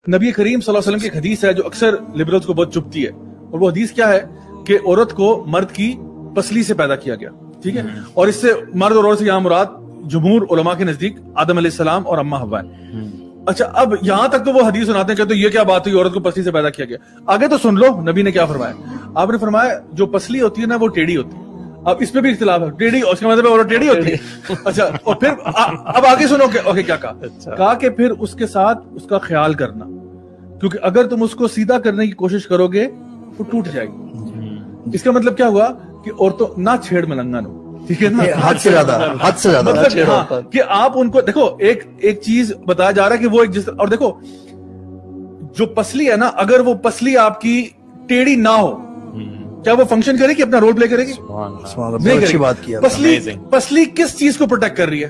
نبی کریم صلی اللہ علیہ وسلم کی ایک حدیث ہے جو اکثر لبرلز کو بہت چبھتی ہے، اور وہ حدیث کیا ہے کہ عورت کو مرد کی پسلی سے پیدا کیا گیا، ٹھیک ہے، اور اس سے مرد اور عورت سے یہاں مراد جمہور علماء کے نزدیک آدم علیہ السلام اور اماں حوا ہے۔ اچھا، اب یہاں تک تو وہ حدیث سناتے ہیں کہ تو یہ کیا بات ہوئی، عورت کو پسلی سے پیدا کیا گیا۔ آگے تو سن لو نبی نے کیا فرمایا۔ آپ نے فرمایا جو پسلی ہوتی ہے نا وہ ٹیڑھی ہوتی ہے۔ اب اس پہ بھی اختلاف ہے، ٹیڑھی اس کا مطلب عورت ٹیڑھی ہوتی ہے۔ اچھا، اور پھر اب آگے سنو کہ کیا کہا کہ پھر اس کے ساتھ اس کا خیال کرنا، کیونکہ اگر تم اس کو سیدھا کرنے کی کوشش کرو گے وہ ٹوٹ جائے گی۔ اس کا مطلب کیا ہوا کہ عورتوں نہ چھیڑ ملنگن ہو، ٹھیک ہے نا، حد سے زیادہ مطلب کہ آپ ان کو دیکھو، ایک چیز بتایا جا رہا ہے کہ وہ ایک جس، اور دیکھو جو پسلی ہے نا، اگر وہ پسلی آپ کی ٹیڑھی نہ ہو کیا وہ فنکشن کرے گی، اپنا رول پلے کرے گی؟ نہیں اچھی بات کیا۔ پسلی کس چیز کو پروٹیکٹ کر رہی ہے؟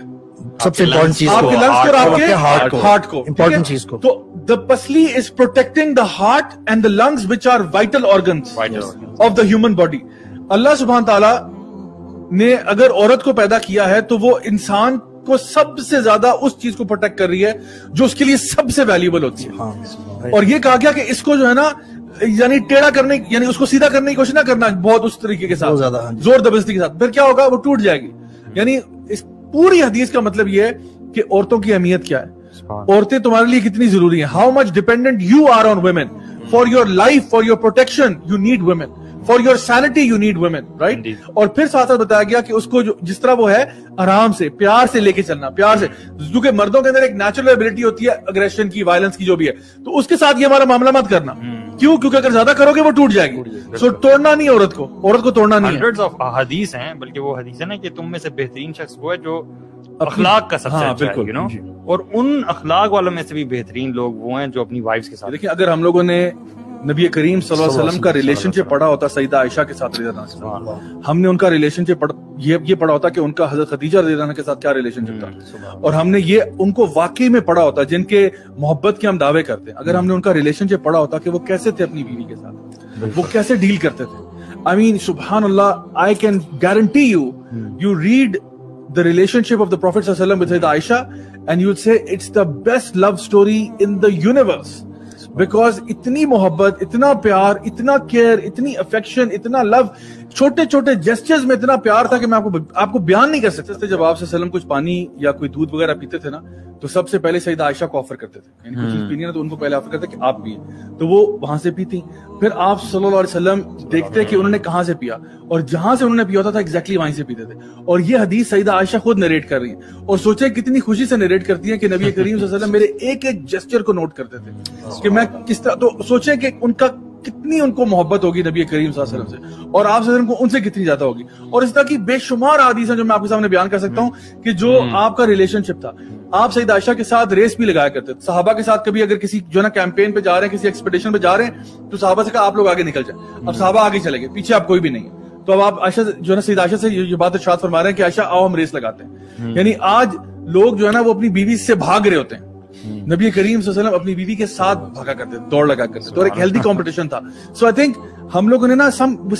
سب سے امپورٹنٹ چیز آپ کے لنگس اور آپ کے ہارٹ کو، امپورٹنٹ چیز کو۔ تو the pasli is protecting the heart and the lungs, which are vital organs of the human body. اللہ سبحانہ تعالیٰ نے اگر عورت کو پیدا کیا ہے تو وہ انسان کو سب سے زیادہ اس چیز کو پروٹیکٹ کر رہی ہے جو اس کے لیے سب سے ویلیبل ہوتی ہے۔ اور یہ کہا گیا کہ اس کو جو ہے نا، یعنی ٹیڑھا کرنے، یعنی اس کو سیدھا کرنے کی کوشش نہ کرنا بہت اس طریقے کے ساتھ، زور زبردستی کے ساتھ، پھر کیا ہوگا، وہ ٹوٹ جائے گی۔ یعنی اس پوری حدیث کا مطلب یہ ہے کہ عورتوں کی اہمیت کیا ہے، عورتیں تمہارے لیے کتنی ضروری ہیں، how much dependent you are on women, for your life, for your protection you need women, for your sanity you need women, right. اور پھر ساتھ ساتھ بتایا گیا کہ اس کو جس طرح وہ ہے آرام سے پیار سے لے کے چلنا، پیار سے، کیونکہ مردوں کے اندر ایک نیچرل ایبلٹی ہوتی ہے اگریشن کی، وائلنس کی، جو بھی ہے، تو اس کے ساتھ یہ ہمارا معاملہ مت کرنا۔ کیوں؟ کیونکہ اگر زیادہ کرو گے وہ ٹوٹ جائے گی۔ سو توڑنا نہیں عورت کو توڑنا نہیں ہے۔ ہنڈریڈز آف حدیث ہیں، بلکہ وہ حدیث ہے نا کہ تم میں سے بہترین شخص وہ ہے جو اخلاق کا سب سے اچھا ہے، یو نو، اور ان اخلاق والوں میں سے بھی بہترین لوگ وہ ہیں جو اپنی وائفز کے ساتھ۔ دیکھیں، اگر ہم لوگوں نے نبی کریم صلی اللہ علیہ وسلم کا ریلیشن شپ پڑھا ہوتا سیدہ عائشہ کے ساتھ رضی اللہ عنہا، ہم نے ان کا ریلیشن شپ یہ پڑھا ہوتا کہ ان کا حضرت خدیجہ رضی اللہ عنہا کے ساتھ کیا ریلیشن شپ تھا، اور ہم نے یہ ان کو واقعی میں پڑھا ہوتا جن کے محبت کے ہم دعوے کرتے ہیں، اگر ہم نے ان کا ریلیشن شپ پڑھا ہوتا کہ وہ کیسے تھے اپنی بیوی کے ساتھ، وہ کیسے ڈیل کرتے تھے۔ I mean, سبحان اللہ، I can guarantee you read the relationship of the Prophet sallallahu alaihi wasallam with Sayyidah Aisha and you would say it's the best love story in the universe, because اتنی محبت، اتنا پیار، اتنا care, اتنی affection, اتنا لو، چھوٹے چھوٹے gestures میں اتنا پیار تھا کہ میں آپ کو بیان نہیں کر سکتا۔ جب آپ صلی اللہ علیہ وسلم کچھ پانی یا کوئی دودھ وغیرہ پیتے تھے نا، تو سب سے پہلے سیدہ عائشہ کو آفر کرتے تھے، یعنی کچھ چیز پینی ہے تو ان کو پہلے آفر کرتے کہ آپ پیئیں، تو وہ وہاں سے پیتی۔ پھر آپ صلی اللہ علیہ وسلم دیکھتے کہ انہوں نے کہاں سے پیا، اور جہاں سے انہوں نے پیا ہوتا تھا ایگزیکٹلی وہیں سے پیتے تھے۔ اور یہ حدیث سیدہ عائشہ خود نریٹ کر رہی ہیں، اور سوچیں کتنی خوشی سے نریٹ کرتی ہیں کہ نبی کریم صلی اللہ علیہ وسلم میرے ایک ایک جسچر کو نوٹ کرتے تھے کہ میں کس طرح، تو سوچیں کہ ان کا کتنی ان کو محبت ہوگی نبی کریم صلی اللہ علیہ وسلم سے، اور آپ صلی اللہ علیہ وسلم کو ان سے کتنی زیادہ ہوگی۔ اور اس طرح کی بے شمار حدیث ہیں جو میں آپ کے سامنے بیان کر سکتا ہوں کہ جو آپ کا ریلیشن شپ تھا۔ آپ سیدہ عائشہ کے ساتھ ریس بھی لگایا کرتے تھے، صحابہ کے ساتھ کبھی اگر کسی جو ہے نا کیمپین پہ جا رہے ہیں، کسی ایکسپیڈیشن پہ جا رہے ہیں، تو صحابہ سے کہا آپ لوگ آگے نکل جائیں، اب صحابہ آگے چلے گئے، پیچھے آپ کوئی بھی نہیں ہے، تو اب آپ عائشہ جو ہے نا سیدہ عائشہ سے یہ بات ارشاد فرما رہے ہیں کہ عائشہ آؤ ہم ریس لگاتے ہیں۔ یعنی آج لوگ جو ہے نا وہ اپنی بیوی سے بھاگ رہے ہوتے ہیں، نبی کریم صلی اللہ علیہ وسلم اپنی بیوی کے ساتھ بھاگا کرتے، دوڑ لگا کرتے، تو ایک ہیلدی کمپٹیشن تھا۔ سو آئی تھنک ہم لوگوں نے نا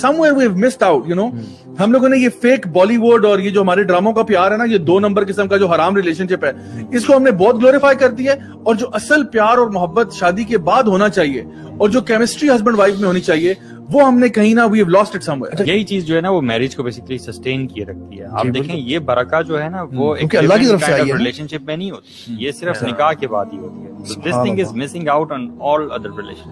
somewhere we have missed out, you know، ہم لوگوں نے یہ فیک بالی ووڈ اور یہ جو ہمارے ڈراموں کا پیار ہے نا، یہ 2 نمبر قسم کا جو حرام ریلیشن شپ ہے، اس کو ہم نے بہت گلوریفائی کر دی ہے، اور جو اصل پیار اور محبت شادی کے بعد ہونا چاہیے، اور جو کیمسٹری ہسبینڈ وائف میں ہونی چاہیے، وہ ہم نے کہیں نہ we have lost it somewhere۔ یہی چیز جو ہے نا وہ میرج کو بیسیکلی سسٹین کیے رکھتی ہے۔ آپ دیکھیں یہ برکہ جو ہے نا وہ ایک اللہ کی طرف سے آئی ہے، ریلیشن شپ میں نہیں ہوتی، یہ صرف نکاح کے بعد ہی ہوتی ہے۔ So this thing is missing out on all other relationships۔